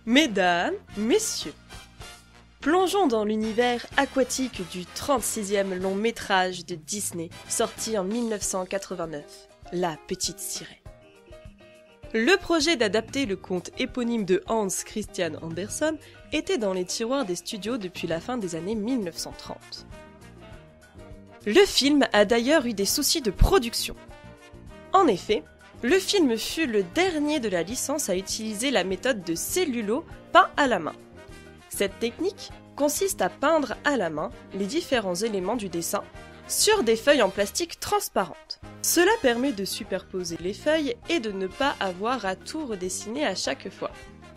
Mesdames, messieurs, plongeons dans l'univers aquatique du 36e long métrage de Disney sorti en 1989, La Petite Sirène. Le projet d'adapter le conte éponyme de Hans Christian Andersen était dans les tiroirs des studios depuis la fin des années 1930. Le film a d'ailleurs eu des soucis de production. En effet, le film fut le dernier de la licence à utiliser la méthode de cellulo peint à la main. Cette technique consiste à peindre à la main les différents éléments du dessin sur des feuilles en plastique transparentes. Cela permet de superposer les feuilles et de ne pas avoir à tout redessiner à chaque fois.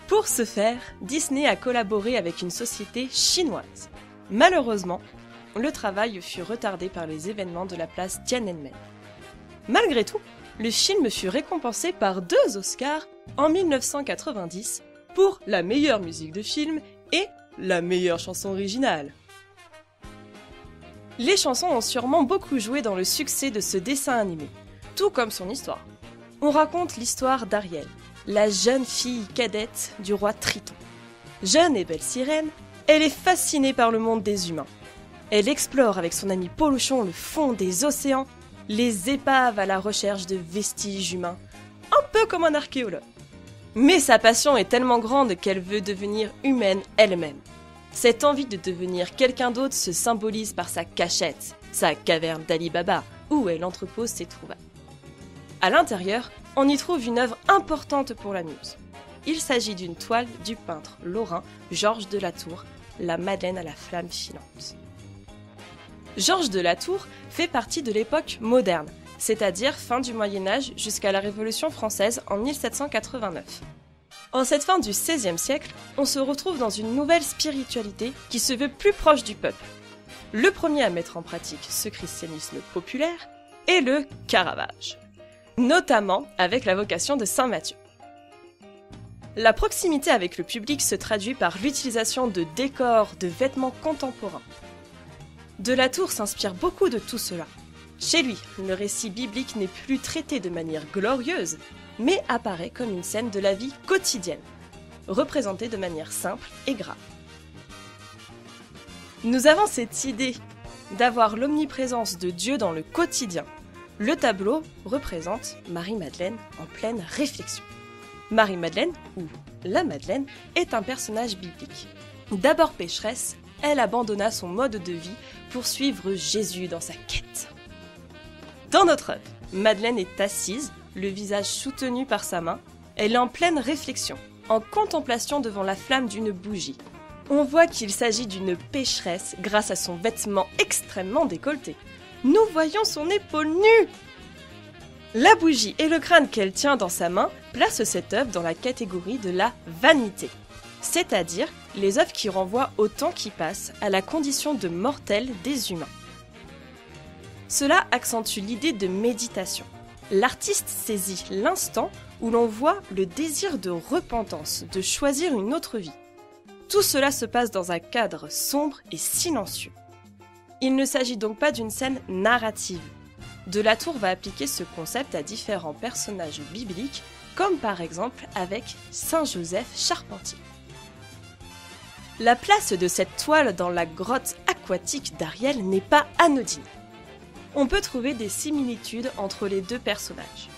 Pour ce faire, Disney a collaboré avec une société chinoise. Malheureusement, le travail fut retardé par les événements de la place Tiananmen. Malgré tout, le film fut récompensé par 2 Oscars en 1990 pour la meilleure musique de film et la meilleure chanson originale. Les chansons ont sûrement beaucoup joué dans le succès de ce dessin animé, tout comme son histoire. On raconte l'histoire d'Ariel, la jeune fille cadette du roi Triton. Jeune et belle sirène, elle est fascinée par le monde des humains. Elle explore avec son ami Polochon le fond des océans, les épaves à la recherche de vestiges humains, un peu comme un archéologue. Mais sa passion est tellement grande qu'elle veut devenir humaine elle-même. Cette envie de devenir quelqu'un d'autre se symbolise par sa cachette, sa caverne d'Ali Baba, où elle entrepose ses trouvailles. À l'intérieur, on y trouve une œuvre importante pour la muse. Il s'agit d'une toile du peintre lorrain Georges de la Tour, La Madeleine à la flamme filante. Georges de la Tour fait partie de l'époque moderne, c'est-à-dire fin du Moyen-Âge jusqu'à la Révolution française en 1789. En cette fin du XVIe siècle, on se retrouve dans une nouvelle spiritualité qui se veut plus proche du peuple. Le premier à mettre en pratique ce christianisme populaire est le Caravage, notamment avec la vocation de Saint Matthieu. La proximité avec le public se traduit par l'utilisation de décors, de vêtements contemporains. De la Tour s'inspire beaucoup de tout cela. Chez lui, le récit biblique n'est plus traité de manière glorieuse, mais apparaît comme une scène de la vie quotidienne, représentée de manière simple et grave. Nous avons cette idée d'avoir l'omniprésence de Dieu dans le quotidien. Le tableau représente Marie-Madeleine en pleine réflexion. Marie-Madeleine, ou la Madeleine, est un personnage biblique. D'abord pécheresse, elle abandonna son mode de vie pour suivre Jésus dans sa quête. Dans notre œuvre, Madeleine est assise, le visage soutenu par sa main. Elle est en pleine réflexion, en contemplation devant la flamme d'une bougie. On voit qu'il s'agit d'une pécheresse grâce à son vêtement extrêmement décolleté. Nous voyons son épaule nue. La bougie et le crâne qu'elle tient dans sa main placent cette œuvre dans la catégorie de la vanité, c'est-à-dire les œuvres qui renvoient au temps qui passe, à la condition de mortel des humains. Cela accentue l'idée de méditation. L'artiste saisit l'instant où l'on voit le désir de repentance, de choisir une autre vie. Tout cela se passe dans un cadre sombre et silencieux. Il ne s'agit donc pas d'une scène narrative. De la Tour va appliquer ce concept à différents personnages bibliques, comme par exemple avec Saint Joseph Charpentier. La place de cette toile dans la grotte aquatique d'Ariel n'est pas anodine. On peut trouver des similitudes entre les deux personnages.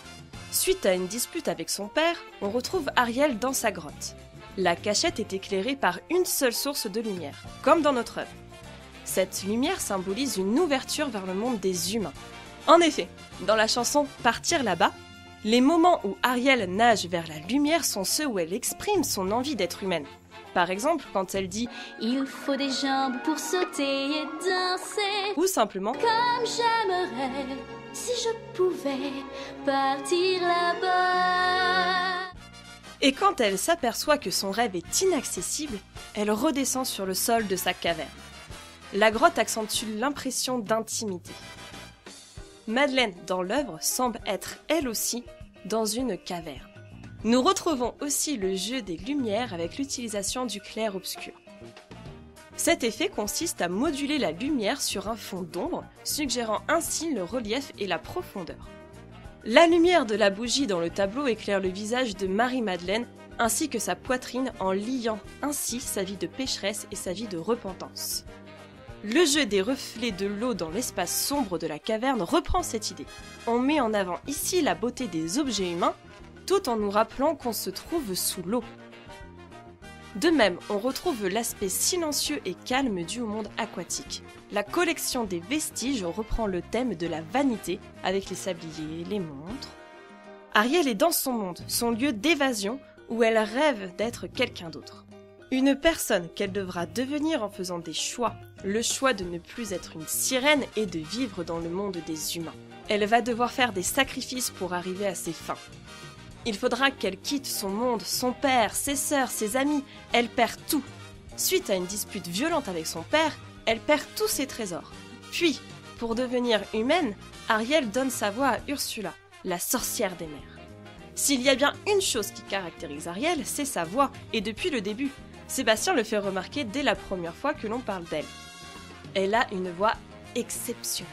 Suite à une dispute avec son père, on retrouve Ariel dans sa grotte. La cachette est éclairée par une seule source de lumière, comme dans notre œuvre. Cette lumière symbolise une ouverture vers le monde des humains. En effet, dans la chanson « Partir là-bas », les moments où Ariel nage vers la lumière sont ceux où elle exprime son envie d'être humaine. Par exemple, quand elle dit « Il faut des jambes pour sauter et danser » ou simplement « Comme j'aimerais si je pouvais partir là-bas ». Et quand elle s'aperçoit que son rêve est inaccessible, elle redescend sur le sol de sa caverne. La grotte accentue l'impression d'intimité. Madeleine, dans l'œuvre, semble être, elle aussi, dans une caverne. Nous retrouvons aussi le jeu des lumières avec l'utilisation du clair-obscur. Cet effet consiste à moduler la lumière sur un fond d'ombre, suggérant ainsi le relief et la profondeur. La lumière de la bougie dans le tableau éclaire le visage de Marie-Madeleine ainsi que sa poitrine en liant ainsi sa vie de pécheresse et sa vie de repentance. Le jeu des reflets de l'eau dans l'espace sombre de la caverne reprend cette idée. On met en avant ici la beauté des objets humains, tout en nous rappelant qu'on se trouve sous l'eau. De même, on retrouve l'aspect silencieux et calme dû au monde aquatique. La collection des vestiges reprend le thème de la vanité, avec les sabliers, les montres. Ariel est dans son monde, son lieu d'évasion, où elle rêve d'être quelqu'un d'autre. Une personne qu'elle devra devenir en faisant des choix. Le choix de ne plus être une sirène et de vivre dans le monde des humains. Elle va devoir faire des sacrifices pour arriver à ses fins. Il faudra qu'elle quitte son monde, son père, ses sœurs, ses amis. Elle perd tout. Suite à une dispute violente avec son père, elle perd tous ses trésors. Puis, pour devenir humaine, Ariel donne sa voix à Ursula, la sorcière des mers. S'il y a bien une chose qui caractérise Ariel, c'est sa voix, et depuis le début. Sébastien le fait remarquer dès la première fois que l'on parle d'elle. Elle a une voix exceptionnelle.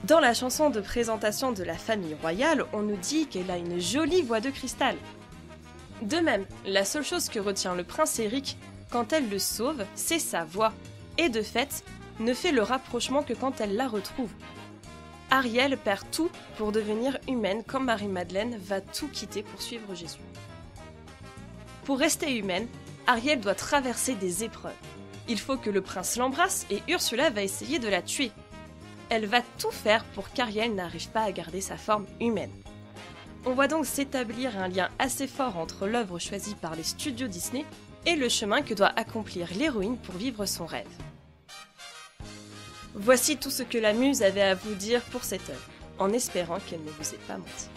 Dans la chanson de présentation de la famille royale, on nous dit qu'elle a une jolie voix de cristal. De même, la seule chose que retient le prince Eric quand elle le sauve, c'est sa voix, et de fait, ne fait le rapprochement que quand elle la retrouve. Ariel perd tout pour devenir humaine comme Marie-Madeleine va tout quitter pour suivre Jésus. Pour rester humaine, Ariel doit traverser des épreuves. Il faut que le prince l'embrasse et Ursula va essayer de la tuer. Elle va tout faire pour qu'Ariel n'arrive pas à garder sa forme humaine. On voit donc s'établir un lien assez fort entre l'œuvre choisie par les studios Disney et le chemin que doit accomplir l'héroïne pour vivre son rêve. Voici tout ce que la muse avait à vous dire pour cette œuvre, en espérant qu'elle ne vous ait pas menti.